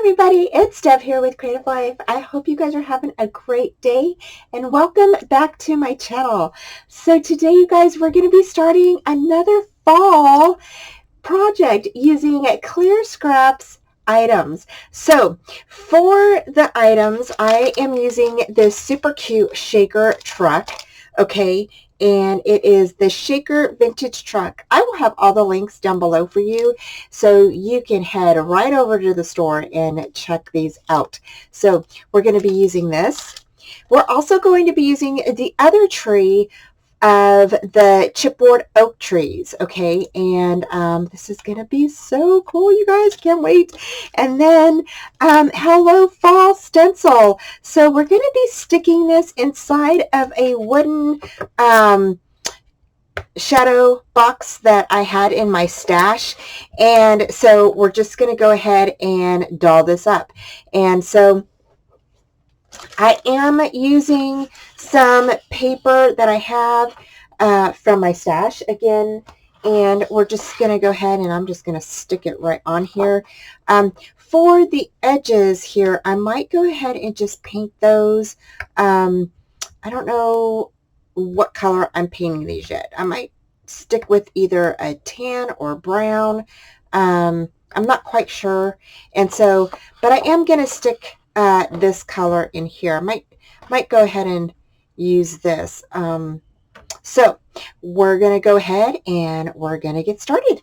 everybody, it's Deb here with Creative Life. I hope you guys are having a great day and welcome back to my channel. So today you guys, we're going to be starting another fall project using clear scraps items. So for the items, I am using this super cute shaker truck, okay, and it is the Shaker Vintage Truck. I will have all the links down below for you so you can head right over to the store and check these out. So we're going to be using this. We're also going to be using the other tree of the chipboard oak trees, okay, and this is gonna be so cool, you guys, can't wait. And then hello fall stencil. So we're gonna be sticking this inside of a wooden shadow box that I had in my stash, and so we're just gonna go ahead and doll this up. And so I am using some paper that I have from my stash again, and we're just going to go ahead and I'm just going to stick it right on here. For the edges here, I might go ahead and just paint those. I don't know what color I'm painting these yet. I might stick with either a tan or brown. I'm not quite sure. And so, but I am going to stick this color in here. I might go ahead and use this. So we're going to go ahead and we're going to get started.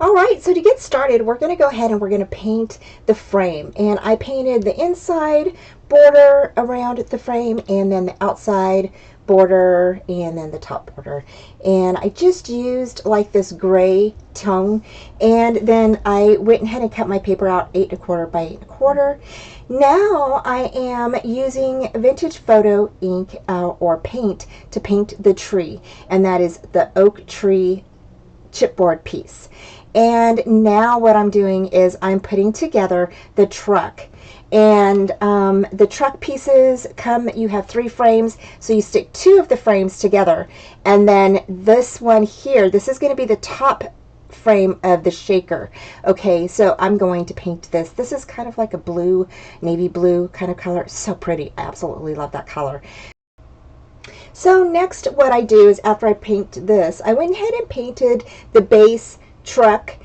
All right, so to get started, we're going to go ahead and we're going to paint the frame. And I painted the inside border around the frame, and then the outside border, and then the top border. And I just used like this gray tone, and then I went ahead and cut my paper out 8 1/4 by 8 1/4. Now I am using vintage photo ink or paint to paint the tree, and that is the oak tree chipboard piece. And now what I'm doing is I'm putting together the truck. And the truck pieces come, you have 3 frames, so you stick 2 of the frames together. And then this one here, this is going to be the top frame of the shaker. Okay, so I'm going to paint this. This is kind of like a blue, navy blue kind of color. So pretty. I absolutely love that color. So next what I do is after I paint this, I went ahead and painted the base truck,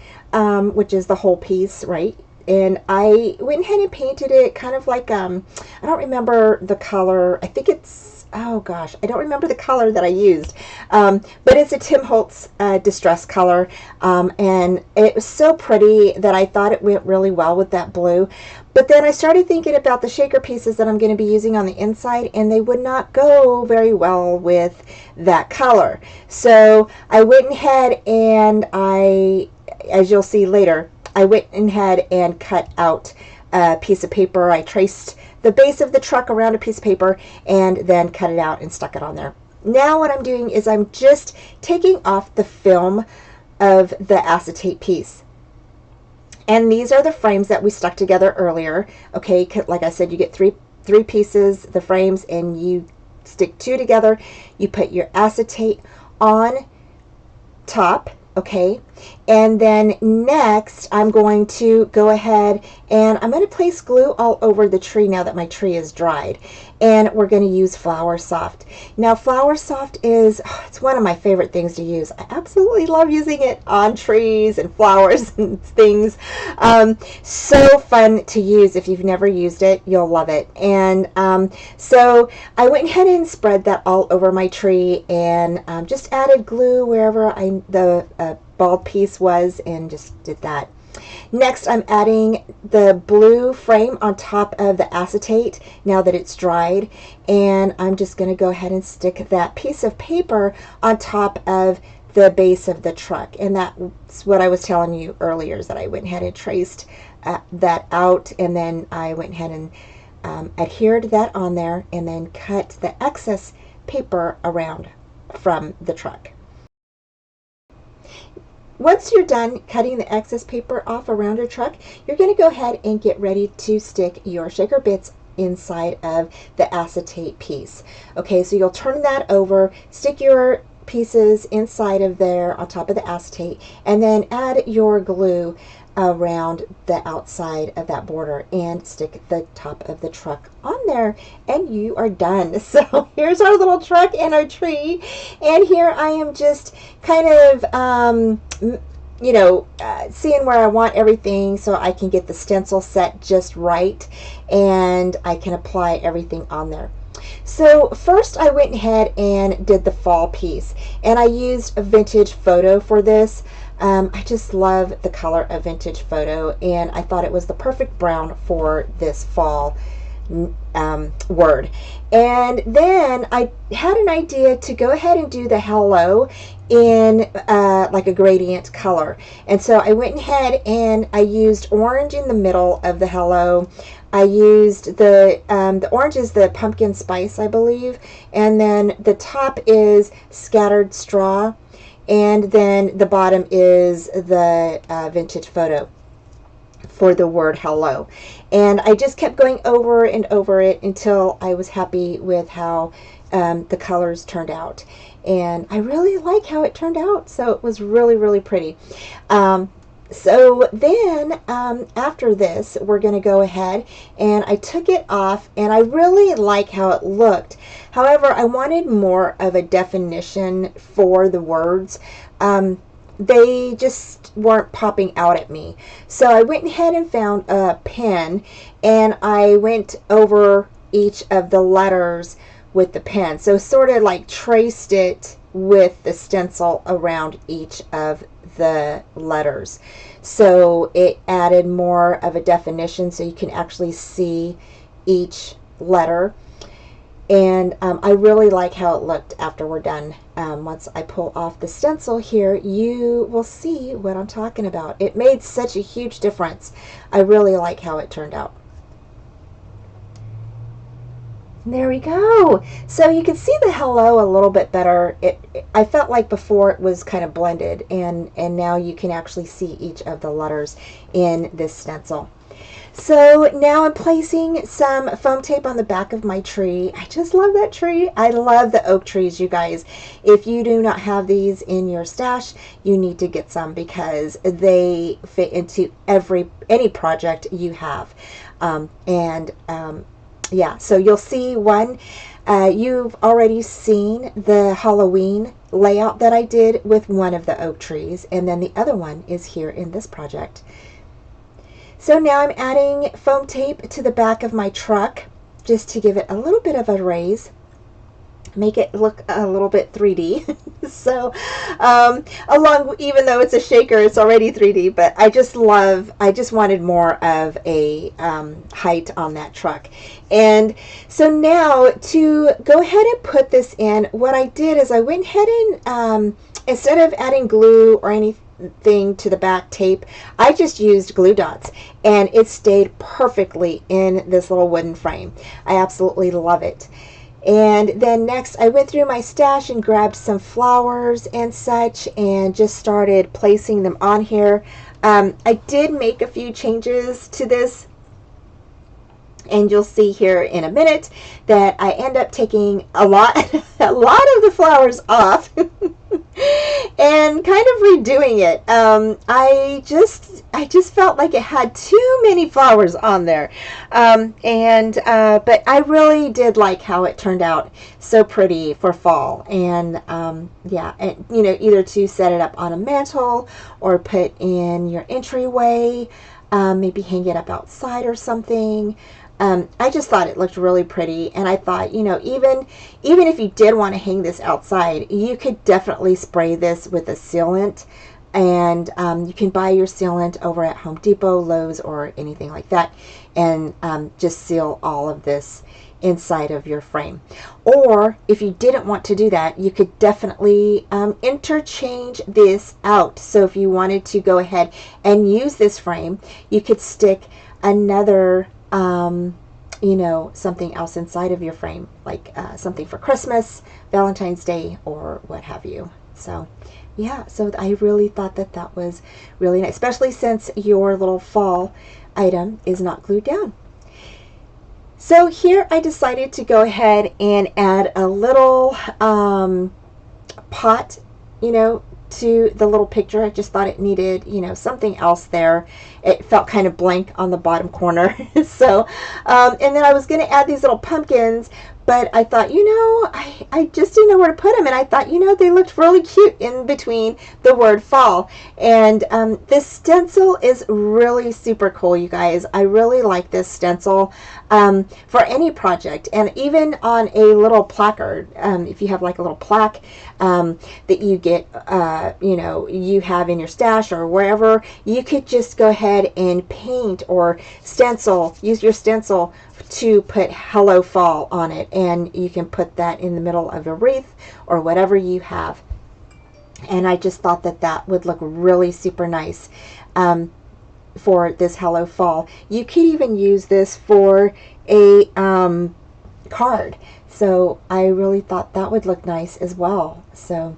which is the whole piece, right? And I went ahead and painted it kind of like, I don't remember the color. I think it's, oh gosh, I don't remember the color that I used. But it's a Tim Holtz distress color. And it was so pretty that I thought it went really well with that blue. But then I started thinking about the shaker pieces that I'm going to be using on the inside, and they would not go very well with that color. So I went ahead and as you'll see later, I went ahead and cut out a piece of paper. I traced the base of the truck around a piece of paper and then cut it out and stuck it on there. Now what I'm doing is I'm just taking off the film of the acetate piece. And these are the frames that we stuck together earlier. Okay, like I said, you get three pieces, the frames, and you stick 2 together. You put your acetate on top. Okay, and then next I'm going to go ahead and I'm going to place glue all over the tree now that my tree is dried, and we're going to use Flour Soft. Now Flour Soft is, it's one of my favorite things to use. I absolutely love using it on trees and flowers and things. So fun to use. If you've never used it, you'll love it. And so I went ahead and spread that all over my tree, and just added glue wherever the bald piece was, and just did that. Next, I'm adding the blue frame on top of the acetate now that it's dried, and I'm just going to go ahead and stick that piece of paper on top of the base of the truck. And that's what I was telling you earlier, is that I went ahead and traced that out, and then I went ahead and adhered that on there, and then cut the excess paper around from the truck. Once you're done cutting the excess paper off around your truck, you're going to go ahead and get ready to stick your shaker bits inside of the acetate piece. Okay, so you'll turn that over, stick your pieces inside of there on top of the acetate, and then add your glue around the outside of that border and stick the top of the truck on there, and you are done. So here's our little truck and our tree, and here I am just kind of seeing where I want everything so I can get the stencil set just right and I can apply everything on there. So first I went ahead and did the fall piece, and I used a vintage photo for this. I just love the color of vintage photo, and I thought it was the perfect brown for this fall word. And then I had an idea to go ahead and do the hello in like a gradient color, and so I went ahead and I used orange in the middle of the hello. I used the orange is the pumpkin spice, I believe, and then the top is scattered straw, and then the bottom is the vintage photo for the word hello. And I just kept going over and over it until I was happy with how the colors turned out. And I really like how it turned out, so it was really, really pretty. So then after this, we're going to go ahead, and I took it off, and I really like how it looked. However, I wanted more of a definition for the words. They just weren't popping out at me. So I went ahead and found a pen, and I went over each of the letters with the pen. So sort of like traced it with the stencil around each of the letters. So it added more of a definition so you can actually see each letter. And I really like how it looked after we're done. Once I pull off the stencil here, you will see what I'm talking about. It made such a huge difference. I really like how it turned out. There we go. So you can see the hello a little bit better. I felt like before it was kind of blended, and now you can actually see each of the letters in this stencil. So now I'm placing some foam tape on the back of my tree. I just love that tree. I love the oak trees, you guys. If you do not have these in your stash, you need to get some because they fit into any project you have. Yeah, so you'll see one. You've already seen the Halloween layout that I did with one of the oak trees, and then the other one is here in this project. So now I'm adding foam tape to the back of my truck just to give it a little bit of a raise, make it look a little bit 3D. So even though it's a shaker, it's already 3D, but I just wanted more of a height on that truck. And so now to go ahead and put this in, what I did is I went ahead and instead of adding glue or anything to the back tape, I just used glue dots, and it stayed perfectly in this little wooden frame. I absolutely love it. And then next I went through my stash and grabbed some flowers and such and just started placing them on here. I did make a few changes to this, and you'll see here in a minute that I end up taking a lot of the flowers off and kind of redoing it. I just felt like it had too many flowers on there, but I really did like how it turned out. So pretty for fall, and yeah, and either to set it up on a mantle or put in your entryway, maybe hang it up outside or something. I just thought it looked really pretty, and I thought, even if you did want to hang this outside, you could definitely spray this with a sealant, and you can buy your sealant over at Home Depot, Lowe's, or anything like that, and just seal all of this inside of your frame. Or if you didn't want to do that, you could definitely interchange this out. So if you wanted to go ahead and use this frame, you could stick another something else inside of your frame, like something for Christmas, Valentine's Day, or what have you. So yeah, so I really thought that was really nice, especially since your little fall item is not glued down. So here I decided to go ahead and add a little pot, to the little picture. I just thought it needed, you know, something else there. It felt kind of blank on the bottom corner. So, and then I was going to add these little pumpkins, but I thought, you know, I just didn't know where to put them. And I thought, you know, they looked really cute in between the word fall. And this stencil is really super cool, you guys. I really like this stencil for any project. And even on a little placard, if you have like a little plaque that you get, you know, you have in your stash or wherever, you could just go ahead and paint or stencil, use your stencil to put Hello Fall on it, and you can put that in the middle of a wreath or whatever you have. And I just thought that that would look really super nice for this Hello Fall. You could even use this for a card. So I really thought that would look nice as well. So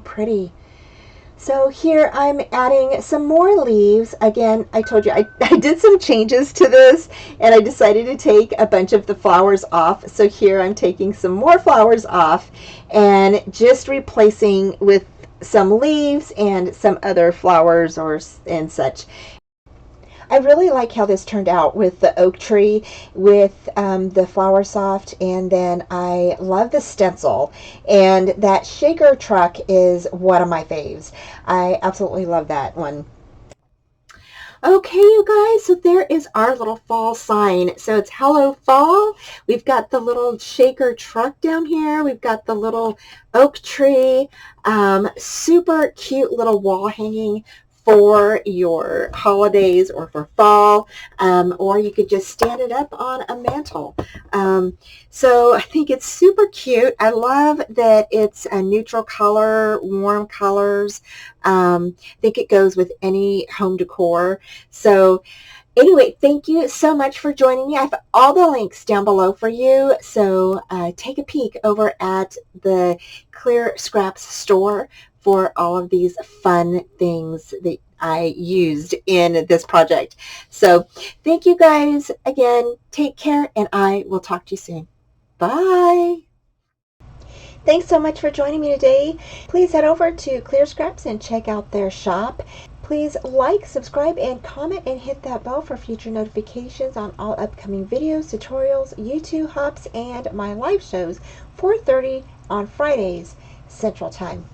pretty. So here I'm adding some more leaves. Again, I told you I did some changes to this, and I decided to take a bunch of the flowers off. So here I'm taking some more flowers off and just replacing with some leaves and some other flowers and such. I really like how this turned out with the oak tree, with the flower soft, and then I love the stencil. And that shaker truck is one of my faves. I absolutely love that one. Okay, you guys, so there is our little fall sign. So it's Hello Fall. We've got the little shaker truck down here. We've got the little oak tree. Super cute little wall hanging for your holidays or for fall, or you could just stand it up on a mantle. So I think it's super cute. I love that it's a neutral color, warm colors. I think it goes with any home decor. So anyway, thank you so much for joining me. I have all the links down below for you. So take a peek over at the Clear Scraps store for all of these fun things that I used in this project. So thank you guys again. Take care, and I will talk to you soon. Bye. Thanks so much for joining me today. Please head over to Clear Scraps and check out their shop. Please like, subscribe, and comment, and hit that bell for future notifications on all upcoming videos, tutorials, YouTube hops, and my live shows, 4:30 on Fridays Central Time.